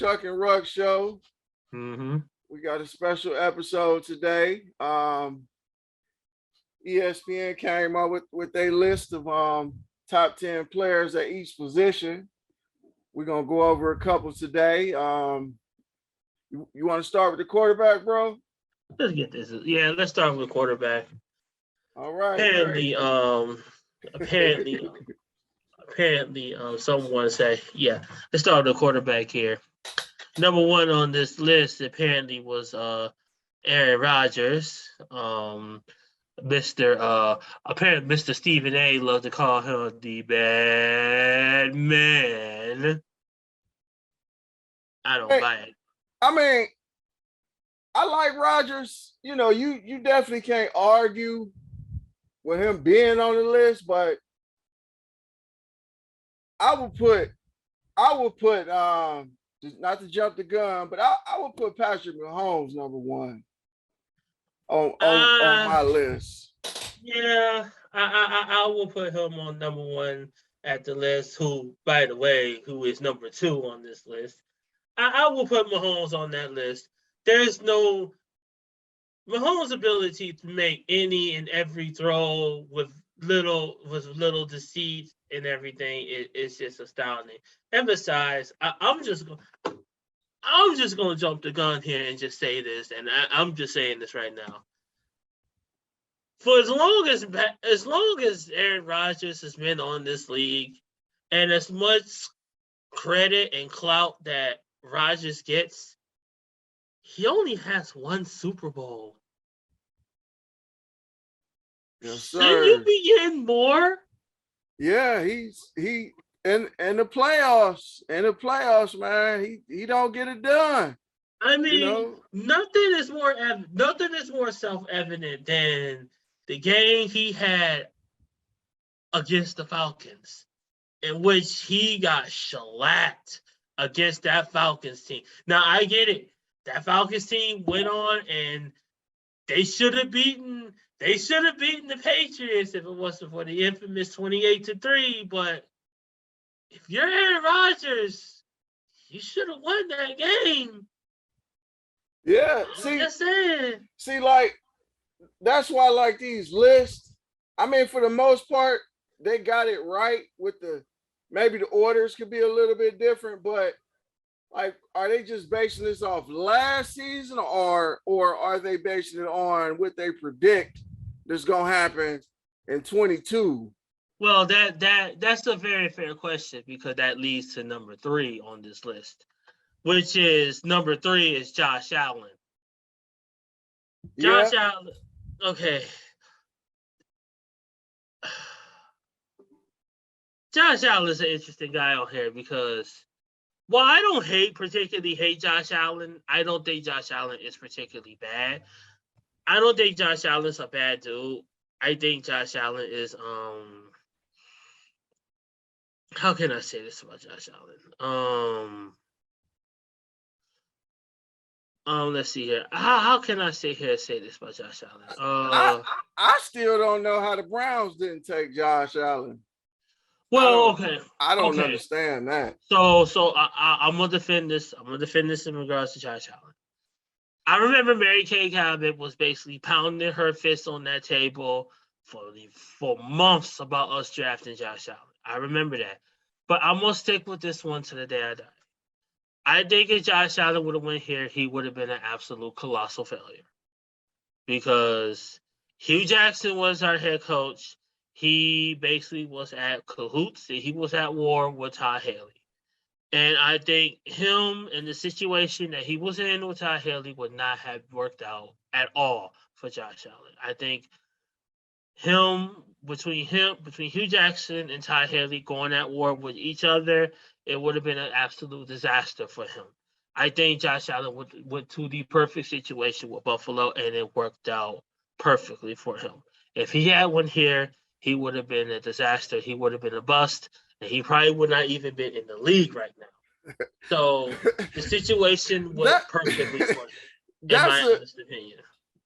Chuck and Ruck show. Mm-hmm. We got a special episode today. ESPN came up with a list of top 10 players at each position. We're gonna go over a couple today. You want to start with the quarterback, bro? Let's get this. Yeah, let's start with quarterback. All right. Apparently, someone say, yeah, let's start with the quarterback here. Number one on this list apparently was Aaron Rodgers. Mr. Stephen A. loved to call him the bad man. I don't buy it. I mean, I like Rodgers. You know, you definitely can't argue with him being on the list, but I would put not to jump the gun, but I would put Patrick Mahomes number one on my list. Yeah, I will put him on number one at the list. Who, by the way, who is number two on this list? I will put Mahomes on that list. There's no Mahomes' ability to make any and every throw with little deceit and everything is just astounding. And besides, I'm just gonna jump the gun here and just say this, and I'm just saying this right now. For as long as Aaron Rodgers has been on this league, and as much credit and clout that Rodgers gets, he only has one Super Bowl. Yes, sir. Shouldn't you be getting more? Yeah, he in the playoffs. In the playoffs, man, he don't get it done. I mean, nothing is more self-evident than the game he had against the Falcons, in which he got shellacked against that Falcons team. Now, I get it. That Falcons team went on and they should have beaten the Patriots if it wasn't for the infamous 28-3. But if you're Aaron Rodgers, you should have won that game. Yeah, see, like that's why I like these lists. I mean, for the most part, they got it right with maybe the orders could be a little bit different, but like, are they just basing this off last season or are they basing it on what they predict that's gonna happen in 22? Well, that's a very fair question, because that leads to number 3 on this list, which is number 3 is Josh Allen. Josh Allen, okay. Josh Allen is an interesting guy on here because while I don't particularly hate Josh Allen, I don't think Josh Allen is particularly bad. I don't think Josh Allen's a bad dude. I think Josh Allen is how can I say this about Josh Allen? Let's see here. How can I say this about Josh Allen? I still don't know how the Browns didn't take Josh Allen. Well, okay. I don't understand that. So I'm gonna defend this. I'm gonna defend this in regards to Josh Allen. I remember Mary Kay Cabot was basically pounding her fist on that table for months about us drafting Josh Allen. I remember that. But I'm gonna stick with this one to the day I die. I think if Josh Allen would have went here, he would have been an absolute colossal failure. Because Hugh Jackson was our head coach. He basically was at cahoots and he was at war with Todd Haley. And I think him and the situation that he was in with Todd Haley would not have worked out at all for Josh Allen. I think between Hugh Jackson and Todd Haley going at war with each other, it would have been an absolute disaster for him. I think Josh Allen went to the perfect situation with Buffalo, and it worked out perfectly for him. If he had one here, he would have been a disaster. He would have been a bust, and he probably would not even been in the league right now. So the situation worked perfectly for him, in my honest opinion.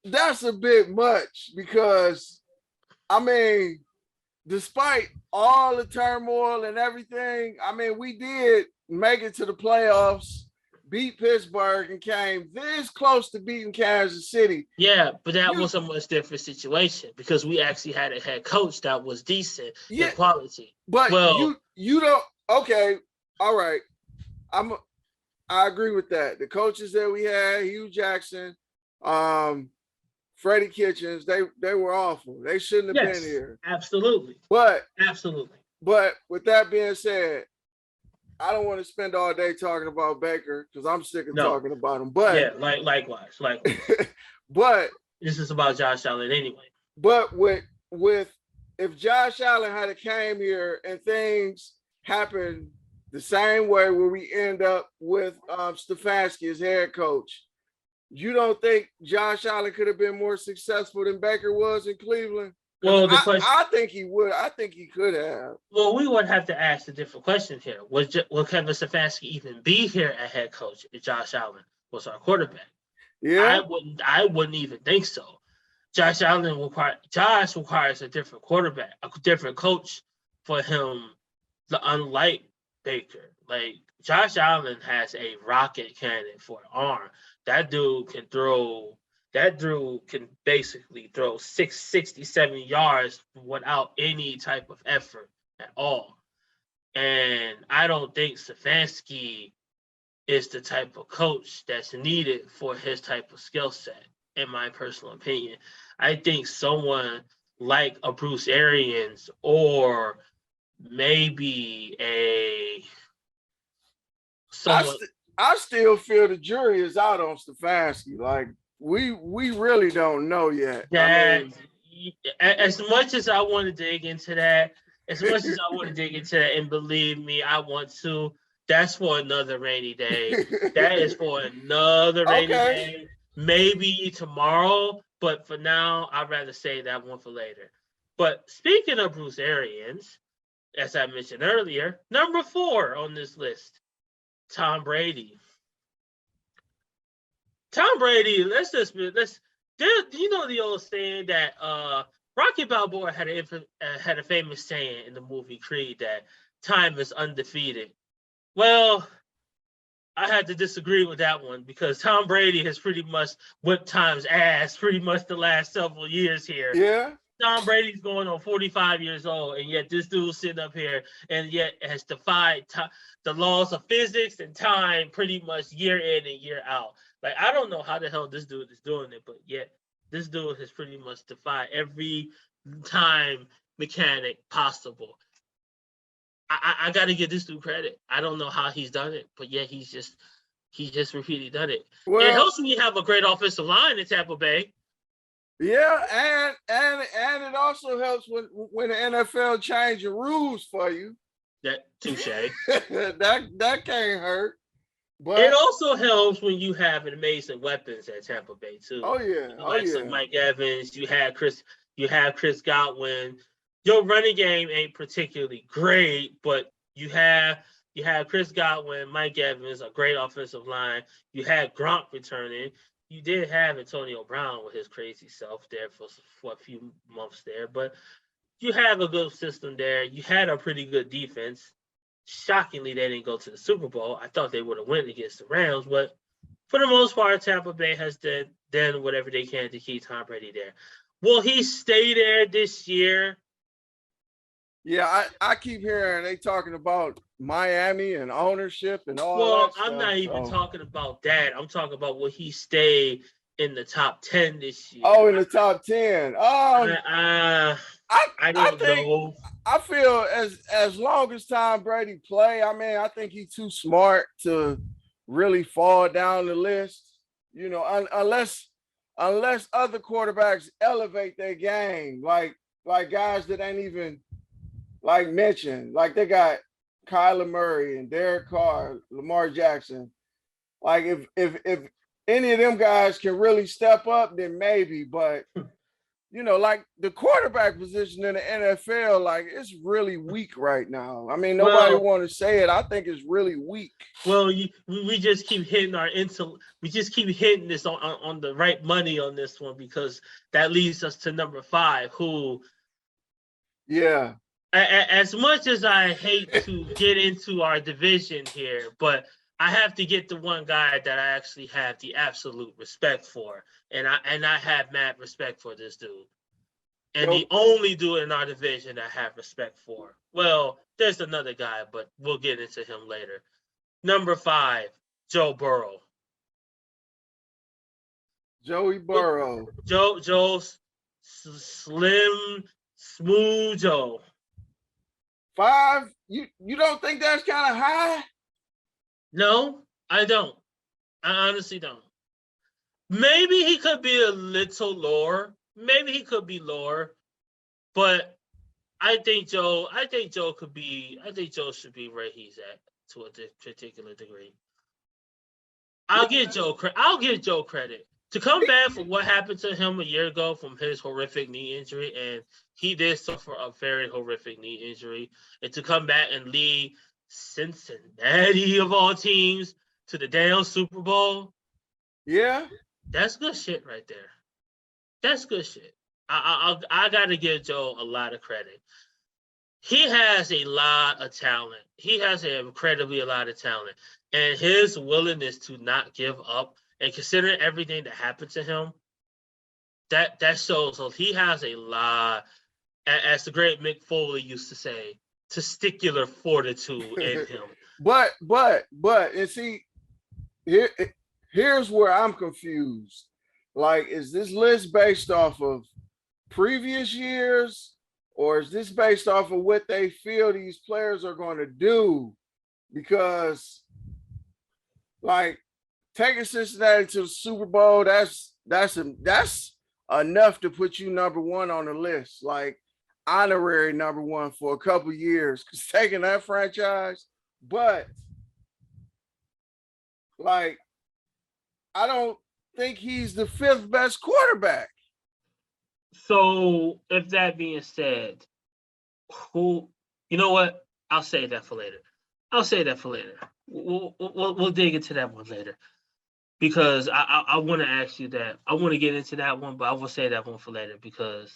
That's a bit much because, I mean, despite all the turmoil and everything, I mean, we did make it to the playoffs, beat Pittsburgh and came this close to beating Kansas City. Yeah, but that was a much different situation because we actually had a head coach that was decent in quality. But you don't. Okay, all right. I agree with that. The coaches that we had, Hugh Jackson, Freddie Kitchens, they were awful. They shouldn't have been here. Absolutely. But with that being said, I don't want to spend all day talking about Baker because I'm sick of talking about him. But yeah, likewise. But this is about Josh Allen anyway. But with if Josh Allen had came here and things happened the same way where we end up with Stefanski as head coach, you don't think Josh Allen could have been more successful than Baker was in Cleveland? Well, I think he would. I think he could have. Well, we would have to ask a different question here. Will Kevin Stefanski even be here as head coach if Josh Allen was our quarterback? Yeah, I wouldn't even think so. Josh requires a different quarterback, a different coach for him. Unlike Baker, like Josh Allen has a rocket cannon for an arm. That dude can throw. That dude can basically throw 667 yards without any type of effort at all. And I don't think Stefanski is the type of coach that's needed for his type of skill set, in my personal opinion. I think someone like a Bruce Arians or maybe I still feel the jury is out on Stefanski. Like, we really don't know yet. As much as I want to dig into that, and believe me, I want to, that's for another rainy day. That is for another rainy day. Maybe tomorrow, but for now, I'd rather say that one for later. But speaking of Bruce Arians, as I mentioned earlier, number 4 on this list, Tom Brady. Tom Brady, you know the old saying that Rocky Balboa had a famous saying in the movie Creed that time is undefeated. Well, I had to disagree with that one because Tom Brady has pretty much whipped time's ass pretty much the last several years here. Yeah. Tom Brady's going on 45 years old, and yet this dude's sitting up here and yet has defied the laws of physics and time pretty much year in and year out. Like, I don't know how the hell this dude is doing it, but yet this dude has pretty much defied every time mechanic possible. I got to give this dude credit. I don't know how he's done it, but yet he's just repeatedly done it. Well, it helps when you have a great offensive line in Tampa Bay. Yeah, and it also helps when the NFL change the rules for you. That touche. that can't hurt. But it also helps when you have amazing weapons at Tampa Bay too. Oh yeah, So Mike Evans, you have Chris Godwin. Your running game ain't particularly great, but you have Chris Godwin, Mike Evans, a great offensive line. You had Gronk returning. You did have Antonio Brown with his crazy self there for a few months there, but you have a good system there. You had a pretty good defense. Shockingly, they didn't go to the Super Bowl. I thought they would have won against the Rams, but for the most part, Tampa Bay has done whatever they can to keep Tom Brady there. Will he stay there this year? Yeah, I keep hearing they talking about Miami and ownership and all that. Well, I'm not even talking about that. I'm talking about will he stay in the top 10 this year? Oh, in the top 10. I don't know. I feel as long as Tom Brady play, I mean, I think he's too smart to really fall down the list. You know, unless other quarterbacks elevate their game, like guys that ain't even like mentioned, like they got Kyler Murray and Derek Carr, Lamar Jackson. Like if any of them guys can really step up, then maybe. But you know, like the quarterback position in the NFL, like it's really weak right now. I mean, nobody want to say it. I think it's really weak. Well, we just keep hitting we just keep hitting this on the right money on this one because that leads us to number 5, who. Yeah. As much as I hate to get into our division here, but I have to get the one guy that I actually have the absolute respect for, and I have mad respect for this dude. And the only dude in our division I have respect for. Well, there's another guy, but we'll get into him later. Number 5, Joe Burrow. Joey Burrow. Joe's slim, smooth Joe. 5? You don't think that's kind of high? No, I don't. I honestly don't. Maybe he could be a little lower. Maybe he could be lower, but I think Joe should be where he's at to a particular degree. I'll give Joe credit to come back from what happened to him a year ago from his horrific knee injury, and he did suffer a very horrific knee injury, and to come back and lead Cincinnati of all teams to the damn Super Bowl. Yeah, that's good shit right there. That's good shit. I gotta give Joe a lot of credit. He has a lot of talent. He has incredibly a lot of talent. And his willingness to not give up and considering everything that happened to him, that shows he has a lot, as the great Mick Foley used to say, testicular fortitude in him. But and see, here's where I'm confused. Like, is this list based off of previous years, or is this based off of what they feel these players are going to do? Because, like, taking Cincinnati to the Super Bowl, that's enough to put you number 1 on the list, like honorary number 1 for a couple years. Because taking that franchise, but like, I don't think he's the 5th best quarterback. So, if that being said, you know what? I'll say that for later. We'll dig into that one later, because I want to ask you that. I want to get into that one, but I will say that one for later because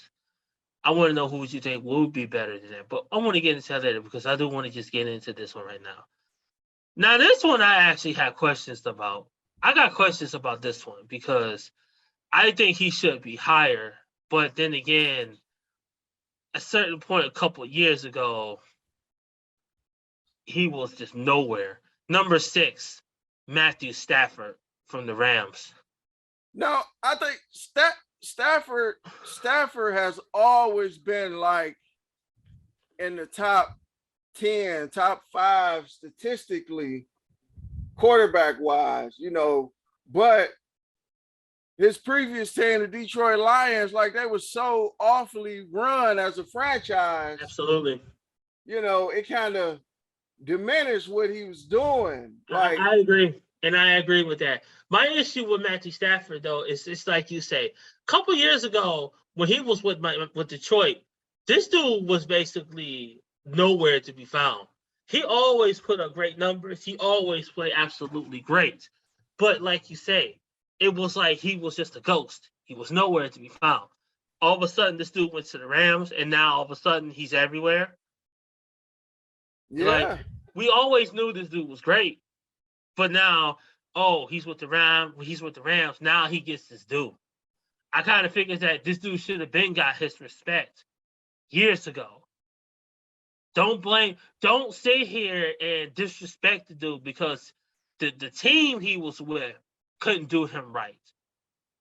I want to know who you think would be better than that. But I want to get into that later because I do want to just get into this one right now. Now, this one I actually have questions about. I got questions about this one because I think he should be higher. But then again, at a certain point a couple of years ago, he was just nowhere. Number 6, Matthew Stafford from the Rams. No, I think Stafford has always been like in the top 10, top 5 statistically, quarterback wise, but his previous team, the Detroit Lions, like, they were so awfully run as a franchise. Absolutely. It kind of diminished what he was doing. Like, I agree. And I agree with that. My issue with Matthew Stafford, though, is it's like you say, a couple years ago when he was with Detroit, this dude was basically nowhere to be found. He always put up great numbers. He always played absolutely great. But like you say, it was like he was just a ghost. He was nowhere to be found. All of a sudden, this dude went to the Rams, and now all of a sudden, he's everywhere. Yeah. Like, we always knew this dude was great. But now, he's with the Rams. Now he gets his due. I kind of figured that this dude should have been got his respect years ago. Don't sit here and disrespect the dude because the team he was with couldn't do him right.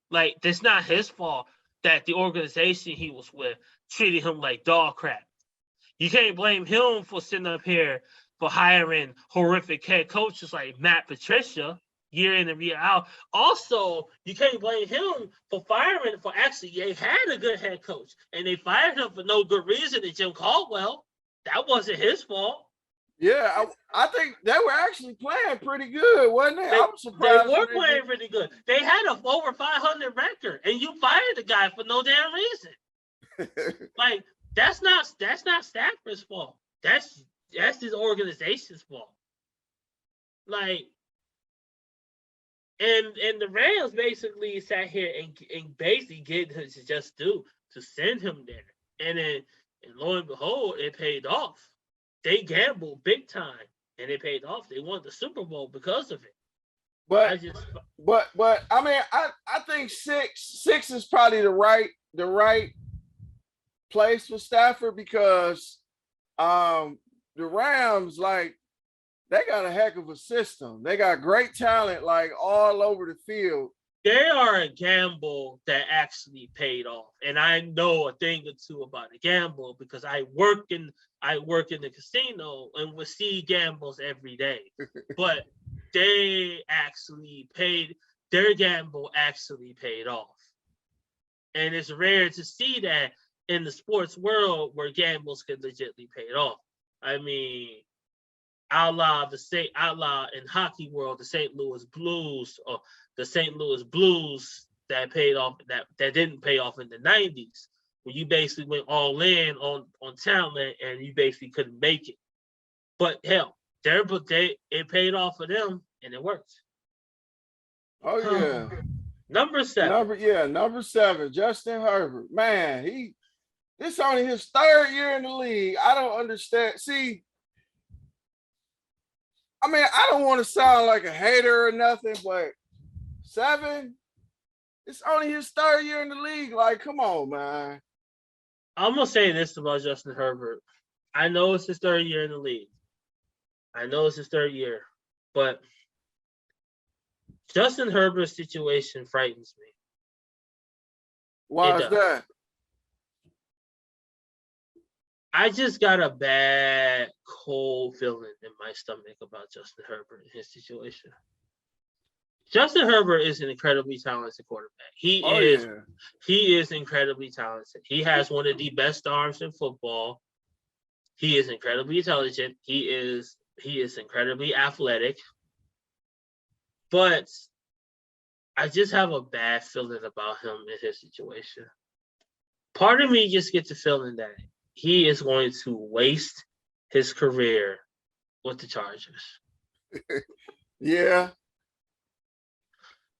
Like, it's not his fault that the organization he was with treated him like dog crap. You can't blame him for sitting up here for hiring horrific head coaches like Matt Patricia year in and year out. Also, you can't blame him for firing for actually they had a good head coach and they fired him for no good reason in Jim Caldwell. That wasn't his fault. Yeah, I think they were actually playing pretty good, wasn't they? I'm surprised. They were playing pretty good. They had a over 500 record, and you fired the guy for no damn reason. Like, that's not Stafford's fault. That's his organization's fault. Like, and the Rams basically sat here and basically get his just due to send him there, and lo and behold, it paid off. They gambled big time. and it paid off. They won the Super Bowl because of it. But I mean, I think six is probably the right place for Stafford because the Rams, like, they got a heck of a system. They got great talent like all over the field. They are a gamble that actually paid off. And I know a thing or two about a gamble because I work in the casino and we see gambles every day. But their gamble actually paid off. And it's rare to see that in the sports world where gambles can legitimately pay off. I mean, outlaw in hockey world, the St. Louis Blues that paid off that didn't pay off in the 90s, when you basically went all in on talent and you basically couldn't make it. But hell, it paid off for them and it worked. Oh yeah. Number 7. Number 7, Justin Herbert. Man, this only his 3rd year in the league. I don't understand. See, I mean, I don't want to sound like a hater or nothing, but 7, it's only his 3rd year in the league. Like, come on, man. I'm going to say this about Justin Herbert. I know it's his 3rd year in the league. I know it's his 3rd year, but Justin Herbert's situation frightens me. Why is that? I just got a bad, cold feeling in my stomach about Justin Herbert and his situation. Justin Herbert is an incredibly talented quarterback. He is incredibly talented. He has one of the best arms in football. He is incredibly intelligent. He is incredibly athletic. But I just have a bad feeling about him and his situation. Part of me just gets the feeling that he is going to waste his career with the Chargers. Yeah.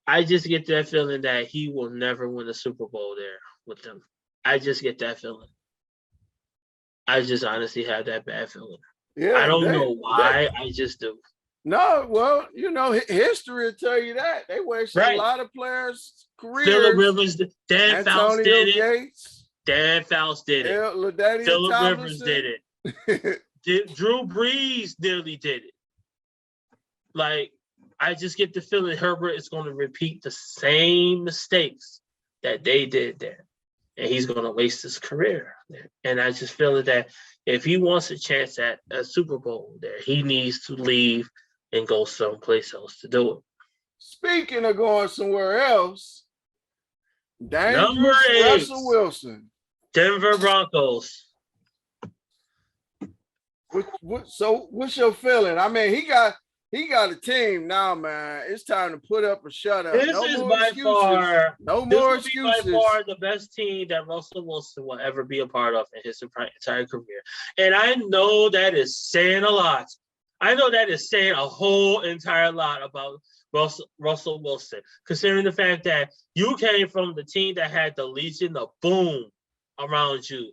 I just get that feeling that he will never win a Super Bowl there with them. I just get that feeling. I just honestly have that bad feeling. Yeah, I don't know why. I just do. No, well, history will tell you that. They wasted a lot of players' careers. Phillip Rivers, Dan Fouts did it. Dan Fouts did it. Phillip Rivers did it. Drew Brees nearly did it. Like, I just get the feeling Herbert is going to repeat the same mistakes that they did there. And he's going to waste his career there. And I just feel that if he wants a chance at a Super Bowl there, he needs to leave and go someplace else to do it. Speaking of going somewhere else, Number 8, Russell Wilson. Denver Broncos. So what's your feeling? I mean, he got a team now, man. It's time to put up or shut up. This is by far the best team that Russell Wilson will ever be a part of in his entire career. And I know that is saying a lot. I know that is saying a whole entire lot about Russell Wilson, considering the fact that you came from the team that had the Legion of Boom around you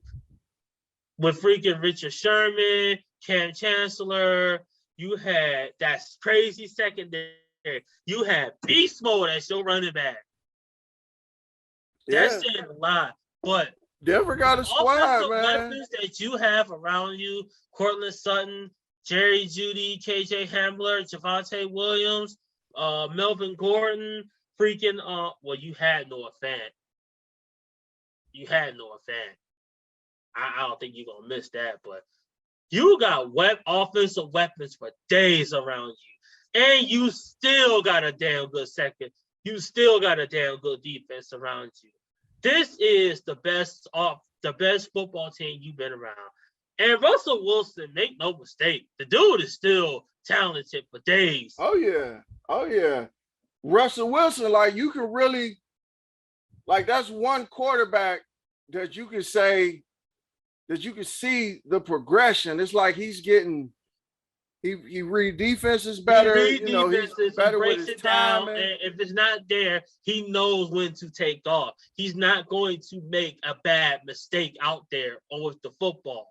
with freaking Richard Sherman, Cam Chancellor. You had that crazy secondary. You had Beast Mode as your running back. That's saying a lot. But Denver got a squad, man. Weapons that you have around you, Cortland Sutton, Jerry Jeudy, KJ Hamler, Javonte Williams, Melvin Gordon, freaking well, you had Noah Fant. I don't think you're gonna miss that, but you got offensive weapons for days around you. And you still got a damn good second. You still got a damn good defense around you. This is the best football team you've been around. And Russell Wilson, make no mistake, the dude is still talented for days. Oh yeah. Russell Wilson, like, you can really, like, that's one quarterback that you can say that you can see the progression. It's like he's getting, he read defenses better. He's better with his timing. And if it's not there, he knows when to take off. He's not going to make a bad mistake out there with the football.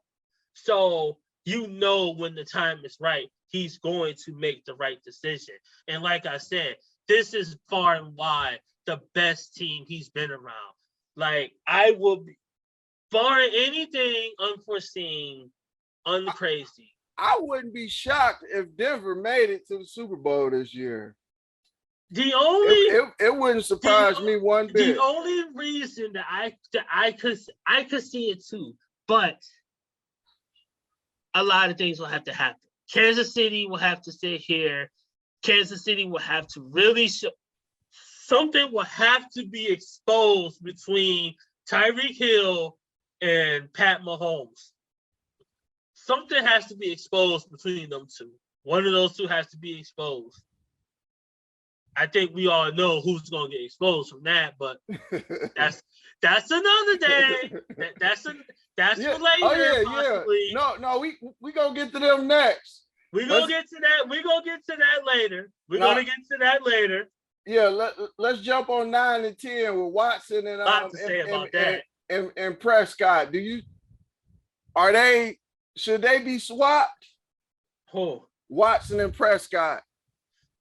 So you know when the time is right he's going to make the right decision. And like I said, this is far and wide the best team he's been around. Like, I will be, barring anything unforeseen, uncrazy. I wouldn't be shocked if Denver made it to the Super Bowl this year. It wouldn't surprise me one bit. The only reason that I could see it too, but a lot of things will have to happen. Kansas City will have to sit here. Kansas City will have to really show something will have to be exposed between Tyreek Hill and Pat Mahomes. Something has to be exposed between them two. One of those two has to be exposed. I think we all know who's going to get exposed from that, but that's another day. That's for later. Possibly. No, we gonna get to them next. We're gonna get to that. We're gonna get to that later. Yeah, let's jump on 9 and 10 with Watson and Prescott. Should they be swapped? Who? Watson and Prescott.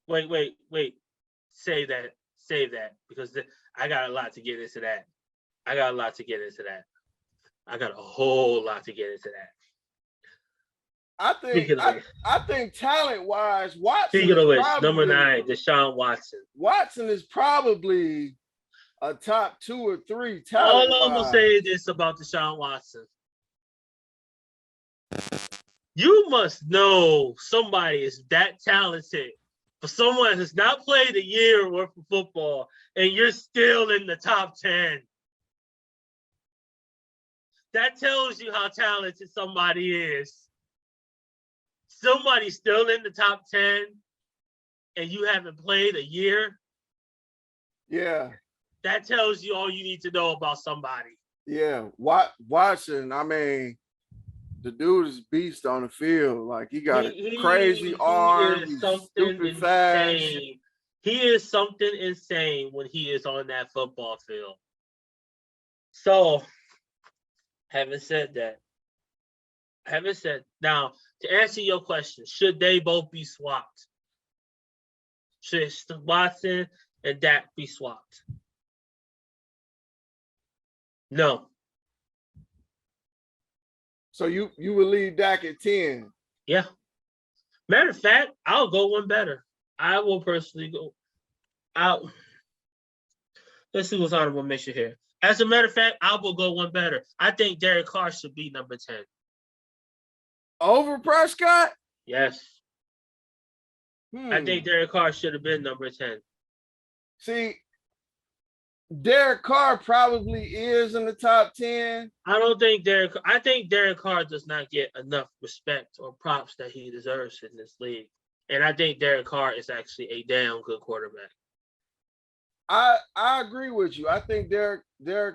Wait. Save that because I got a lot to get into that. I got a whole lot to get into that. I think talent-wise, Watson. Speaking of which, number 9, Deshaun Watson. Watson is probably a top 2 or 3 talent. All I'm gonna say is this about Deshaun Watson. You must know somebody is that talented for someone who's not played a year worth of football and you're still in the top 10. That tells you how talented somebody is. Somebody's still in the top 10 and you haven't played a year. Yeah. That tells you all you need to know about somebody. Yeah. Watson, I mean, the dude is beast on the field. Like, he got a crazy arm. He's stupid fast. He is something insane when he is on that football field. So, having said now, to answer your question, should they both be swapped? Should Watson and Dak be swapped? No. So you would leave Dak at 10? Yeah. Matter of fact, I'll go one better. I will personally go out. Let's see what's honorable mention here. As a matter of fact, I will go one better. I think Derek Carr should be number 10. Over Prescott? Yes. I think Derek Carr should have been number 10. See, Derek Carr probably is in the top 10. I think Derek Carr does not get enough respect or props that he deserves in this league. And I think Derek Carr is actually a damn good quarterback. I agree with you. I think Derek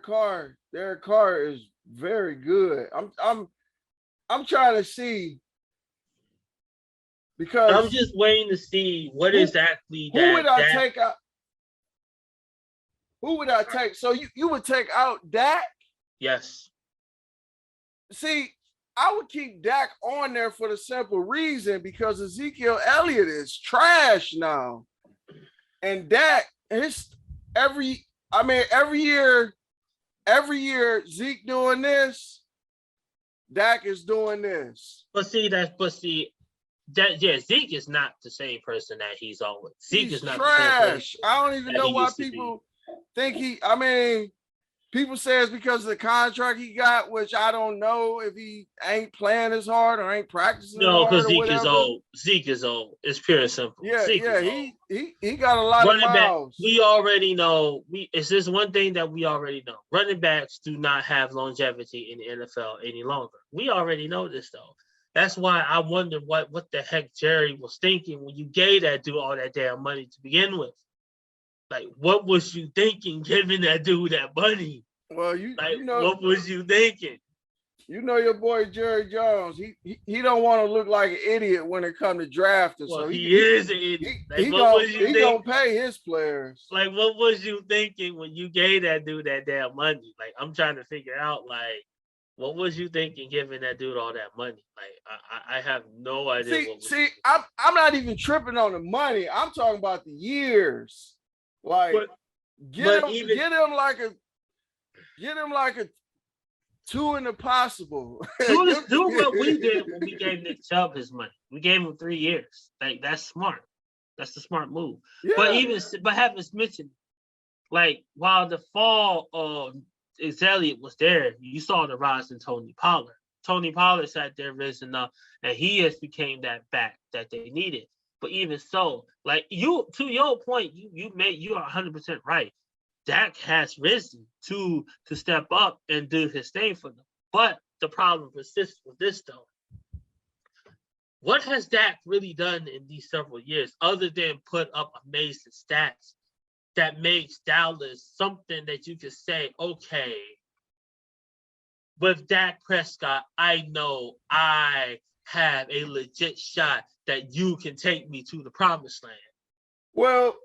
Carr is very good. I'm trying to see, because I'm just waiting to see what exactly who would I take out? Who would I take? So you would take out Dak? Yes. See, I would keep Dak on there for the simple reason because Ezekiel Elliott is trash now. And Dak, every year Zeke doing this, Dak is doing this. Zeke is not the same person that he's always. Zeke is not trash. The same person I don't even know why people think people say it's because of the contract he got, which I don't know if he ain't playing as hard or ain't practicing. No, because Zeke is old. Zeke is old. It's pure and simple. Yeah, he got a lot of miles. We already know. It's just one thing that we already know. Running backs do not have longevity in the NFL any longer. We already know this though. That's why I wonder what the heck Jerry was thinking when you gave that dude all that damn money to begin with. Like, what was you thinking giving that dude that money? Well, you know, what was you thinking? You know your boy Jerry Jones. He don't want to look like an idiot when it comes to drafting. Well, so he is an idiot. He gonna pay his players. Like, what was you thinking when you gave that dude that damn money? Like, I'm trying to figure out, like, What was you thinking giving that dude all that money? Like, I have no idea what was. See, I'm not even tripping on the money. I'm talking about the years. Like, get him like a two in the possible. Do what we did when we gave Nick Chubb his money. We gave him 3 years. Like, that's smart. That's the smart move. Yeah. But having mentioned, like, while the fall of Elliott was there, you saw the rise in Tony Pollard. Tony Pollard sat there risen up, and he has became that back that they needed. But even so, like, you, to your point, you are 100% right. Dak has risen to step up and do his thing for them. But the problem persists with this, though. What has Dak really done in these several years other than put up amazing stats that makes Dallas something that you could say, okay, with Dak Prescott, I know I have a legit shot that you can take me to the promised land? Well,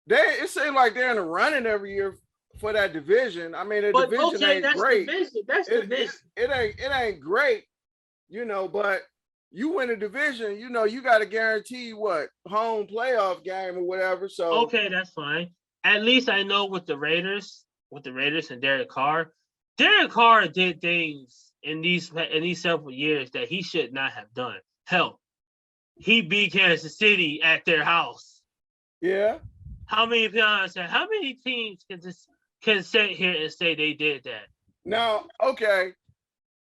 it seems like they're in the running every year for that division. I mean, division ain't great. That's division. It ain't great, but you win a division, you got to guarantee home playoff game or whatever. So okay, that's fine. At least I know with the Raiders and Derek Carr did things in these several years that he should not have done. Hell, he beat Kansas City at their house. Yeah. How many teams can sit here and say they did that? Now, okay,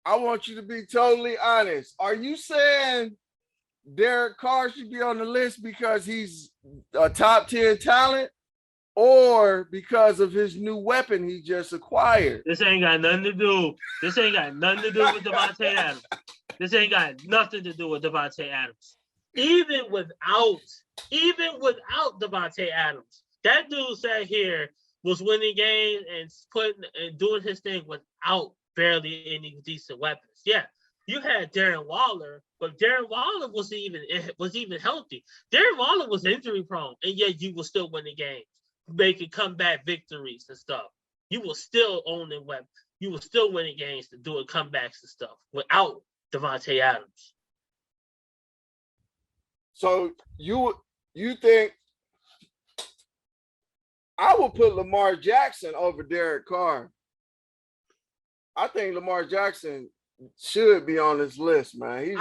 I want you to be totally honest. Are you saying Derek Carr should be on the list because he's a top 10 talent, or because of his new weapon he just acquired? This ain't got nothing to do. This ain't got nothing to do with Davante Adams. This ain't got nothing to do with Davante Adams. Even without Davante Adams, that dude sat here, was winning games and doing his thing without barely any decent weapons. Yeah, you had Darren Waller, but Darren Waller was even healthy. Darren Waller was injury prone, and yet you were still winning games, making comeback victories and stuff. You were still owning weapons. You were still winning games to doing comebacks and stuff without Davante Adams. So you think I would put Lamar Jackson over Derek Carr? I think Lamar Jackson should be on this list, man.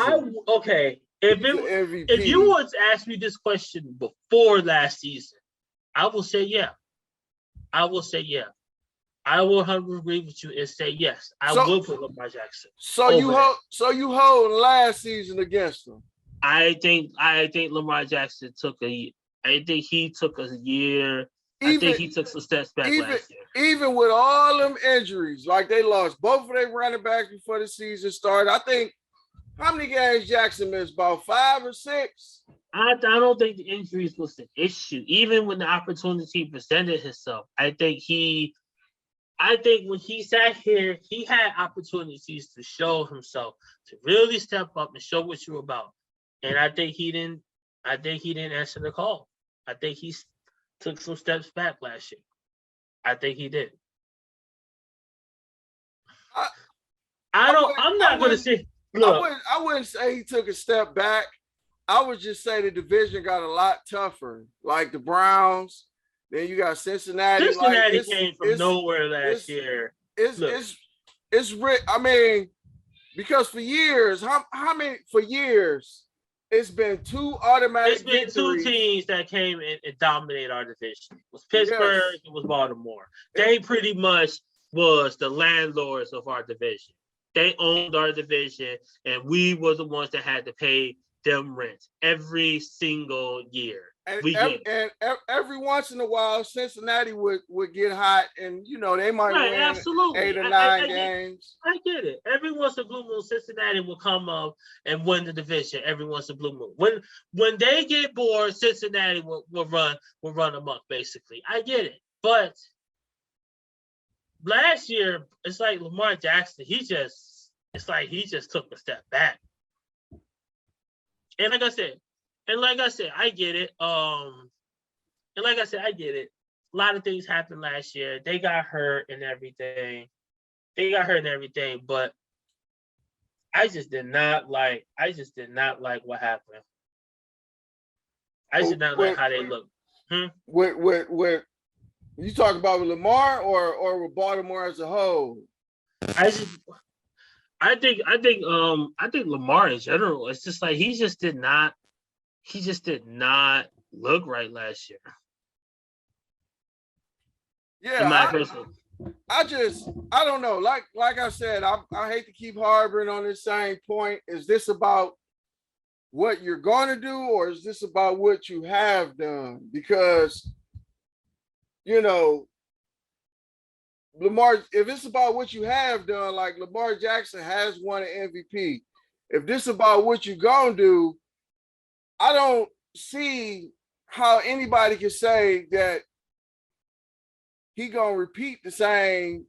Okay. If you would ask me this question before last season, I will say yeah. I will 100% agree with you and say yes. I will put Lamar Jackson. So you hold last season against him? I think Lamar Jackson took a year. I think he took a year. I think he took some steps back last year. Even with all them injuries, like they lost both of their running backs before the season started. I think, how many games Jackson missed? About 5 or 6? I don't think the injuries was the issue. Even when the opportunity presented itself, I think when he sat here, he had opportunities to show himself, to really step up and show what you're about. And I think he didn't answer the call. I think he took some steps back last year. I think he did. I'm not going to say. Look, I wouldn't say he took a step back. I would just say the division got a lot tougher. Like the Browns, then you got Cincinnati. Cincinnati came from nowhere last year. I mean, because for years, for years, it's been 2 automatic victories. It's been 2 teams that came and dominated our division. It was Pittsburgh, It was Baltimore. They pretty much was the landlords of our division. They owned our division, and we were the ones that had to pay them rent every single year. And every once in a while, Cincinnati would get hot, and they might win absolutely 8 or 9 games. I get it. Every once in a blue moon, Cincinnati will come up and win the division. Every once in a blue moon, when they get bored, Cincinnati will run amok. Basically, I get it. But last year, it's like Lamar Jackson. He just took a step back. And like I said, I get it. I get it. A lot of things happened last year. They got hurt and everything. He got hurt and everything, but I just did not like what happened. I did not like how they looked. With you talking about with Lamar or with Baltimore as a whole? I think Lamar in general, it's just like he just did not look right last year. Yeah, in my personal. I don't know. Like I said, I hate to keep harboring on this same point. Is this about what you're going to do, or is this about what you have done? Because, you know, Lamar, if it's about what you have done, like Lamar Jackson has won an MVP. If this is about what you're going to do, I don't see how anybody can say that he going to repeat the same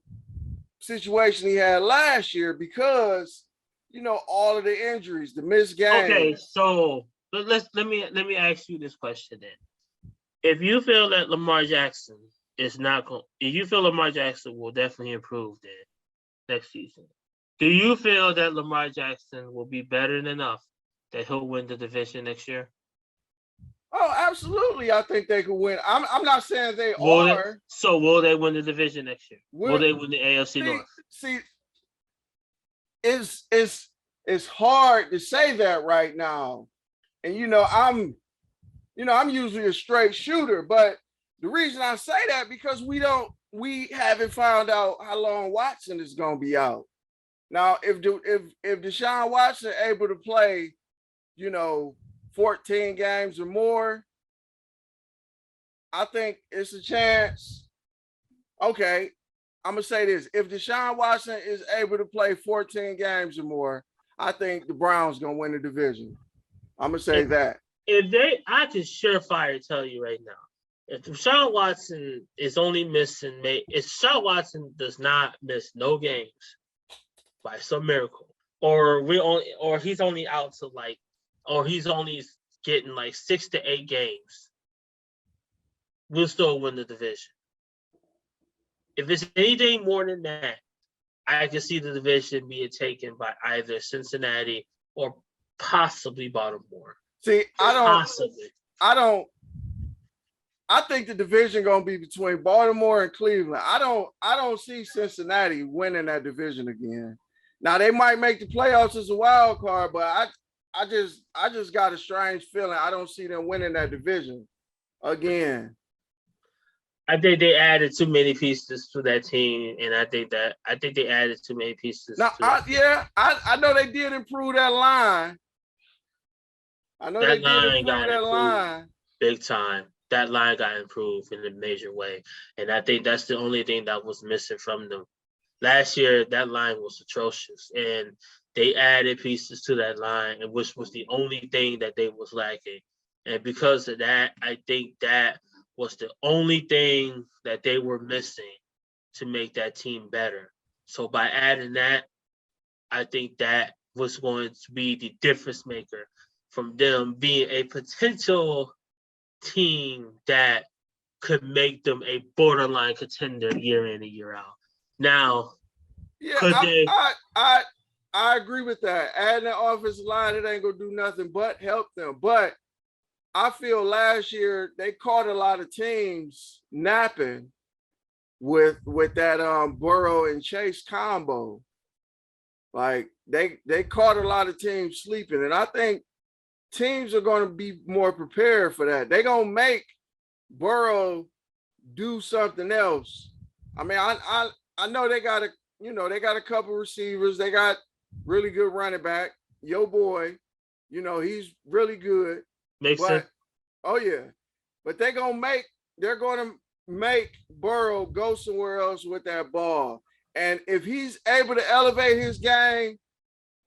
situation he had last year because, you know, all of the injuries, the missed games. Okay, so let me ask you this question then. If you feel that Lamar Jackson is not going, if you feel Lamar Jackson will definitely improve then next season, do you feel that Lamar Jackson will be better than enough that he'll win the division next year? Oh, absolutely. I think they could win. I'm not saying they are. So will they win the division next year? Will they win the AFC North? See, it's hard to say that right now. And I'm usually a straight shooter, but the reason I say that because we haven't found out how long Watson is going to be out. Now, if Deshaun Watson able to play, 14 games or more, I think it's a chance. Okay, I'm going to say this. If Deshaun Watson is able to play 14 games or more, I think the Browns going to win the division. I'm going to say that. I can surefire tell you right now, if Deshaun Watson is only missing, if Deshaun Watson does not miss no games by some miracle, or he's only out to or he's only getting 6 to 8 games, we'll still win the division. If it's anything more than that, I can see the division being taken by either Cincinnati or possibly Baltimore. See, I think the division gonna be between Baltimore and Cleveland. I don't see Cincinnati winning that division again. Now they might make the playoffs as a wild card, but I just got a strange feeling. I don't see them winning that division again. I think they added too many pieces to that team, and I think they added too many pieces. Now, I know they did improve that line. I know that line got improved big time. That line got improved in a major way, and I think that's the only thing that was missing from them. Last year, that line was atrocious, and they added pieces to that line, and which was the only thing that they was lacking. And because of that, I think that was the only thing that they were missing to make that team better. So by adding that, I think that was going to be the difference maker from them being a potential team that could make them a borderline contender year in and year out. Now, yeah, I agree with that. Adding the offensive line, it ain't gonna do nothing but help them. But I feel last year they caught a lot of teams napping with that Burrow and Chase combo. Like they caught a lot of teams sleeping, and I think teams are going to be more prepared for that. They're going to make Burrow do something else. I mean, I know they got a couple receivers. They got really good running back. Yo boy, he's really good. Oh yeah. But they're going to make Burrow go somewhere else with that ball. And if he's able to elevate his game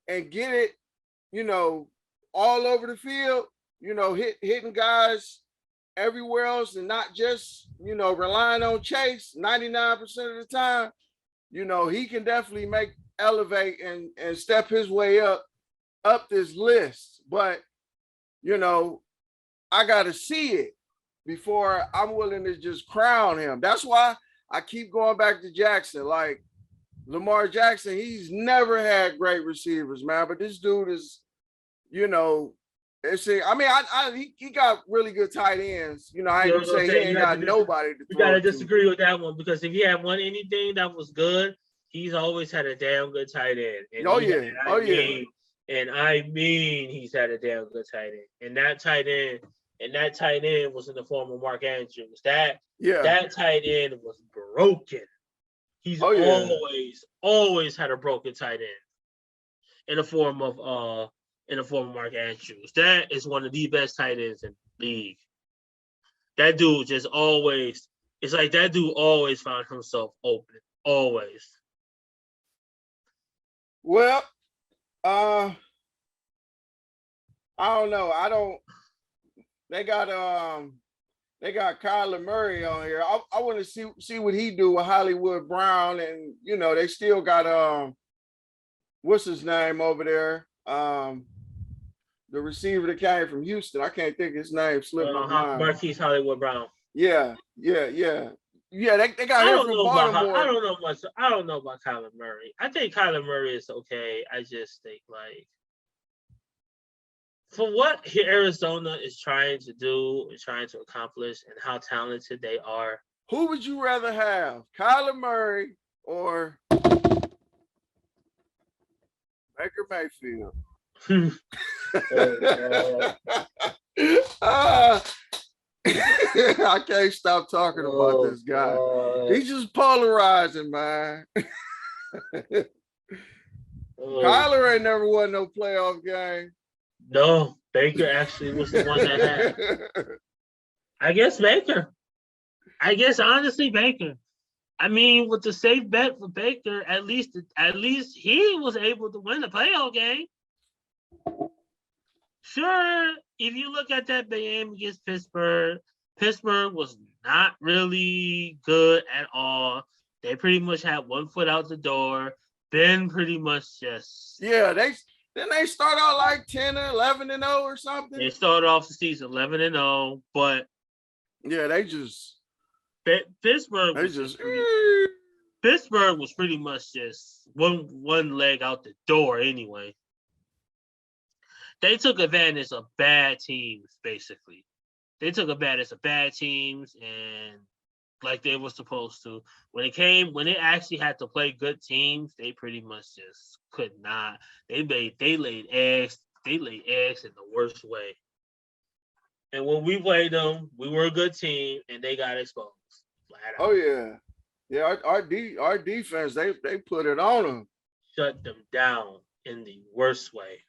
and get it, all over the field, hitting guys everywhere else and not just, relying on Chase 99% of the time, he can definitely elevate and step his way up this list. But, I got to see it before I'm willing to just crown him. That's why I keep going back to Jackson. Like, Lamar Jackson, he's never had great receivers, man. But this dude is, you know, he got really good tight ends. You know, I ain't gonna say he ain't got nobody to throw to. You gotta disagree with that one because if he had won anything that was good, he's always had a damn good tight end. And I mean, he's had a damn good tight end. And that tight end was in the form of Mark Andrews. That tight end was broken. He's always had a broken tight end in the form of Mark Andrews. That is one of the best tight ends in the league. That dude just always, it's like that dude always found himself open. Always. Well, I don't know. They got Kyler Murray on here. I want to see what he do with Hollywood Brown, and you know, they still got what's his name over there? The receiver that came from Houston. I can't think his name. Slipped my mind. Marquise Hollywood Brown. Yeah. They got him from Baltimore. I don't know much. I don't know about Kyler Murray. I think Kyler Murray is okay. I just think like for what Arizona is trying to do and trying to accomplish and how talented they are. Who would you rather have, Kyler Murray or Baker Mayfield? I can't stop talking about this guy. He's just polarizing, man. Kyler ain't never won no playoff game. No, Baker actually was the one that had. I guess honestly Baker. I mean, with the safe bet for Baker, at least he was able to win the playoff game. Sure, if you look at that game against Pittsburgh was not really good at all. They pretty much had one foot out the door. Ben pretty much just they start out like 10 or 11-0 or something. They started off the season 11-0, but Pittsburgh was pretty much just one leg out the door anyway. They took advantage of bad teams, basically. They took advantage of bad teams and like they were supposed to. When it actually had to play good teams, they pretty much just could not. They laid eggs in the worst way. And when we played them, we were a good team and they got exposed. Flat out. Oh yeah. Yeah, our defense, they put it on them. Shut them down in the worst way.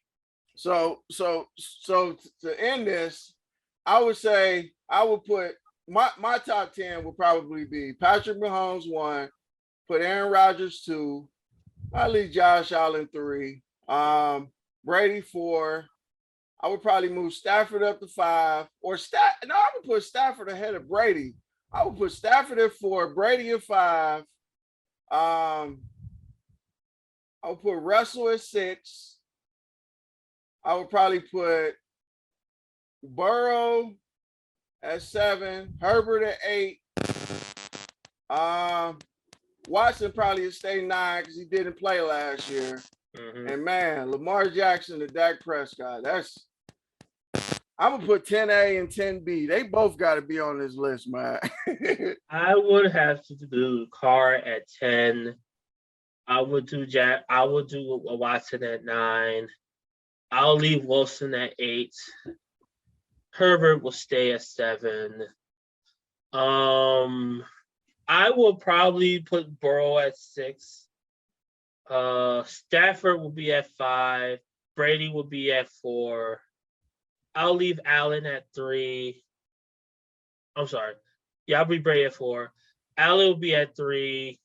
So to end this, I would say I would put my top 10 would probably be Patrick Mahomes 1, put Aaron Rodgers 2, I leave Josh Allen 3, Brady 4. I would probably move Stafford up to 5, I would put Stafford ahead of Brady. I would put Stafford at 4, Brady at 5. I would put Russell at 6. I would probably put Burrow at 7, Herbert at 8. Watson probably would stay 9 because he didn't play last year. Mm-hmm. And man, Lamar Jackson and Dak Prescott. I'm gonna put 10A and 10B. They both got to be on this list, man. I would have to do Carr at 10. I would do Watson at 9. I'll leave Wilson at 8. Herbert will stay at 7. I will probably put Burrow at 6. Stafford will be at 5. Brady will be at 4. I'll leave Allen at 3. I'm sorry. Yeah, I'll be Brady at 4. Allen will be at 3.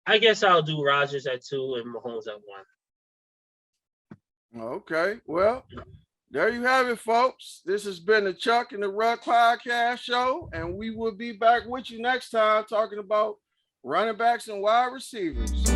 I guess I'll do Rodgers at 2 and Mahomes at 1. Okay. Well, there you have it, folks. This has been the Chuck and the Ruck podcast show, and we will be back with you next time talking about running backs and wide receivers.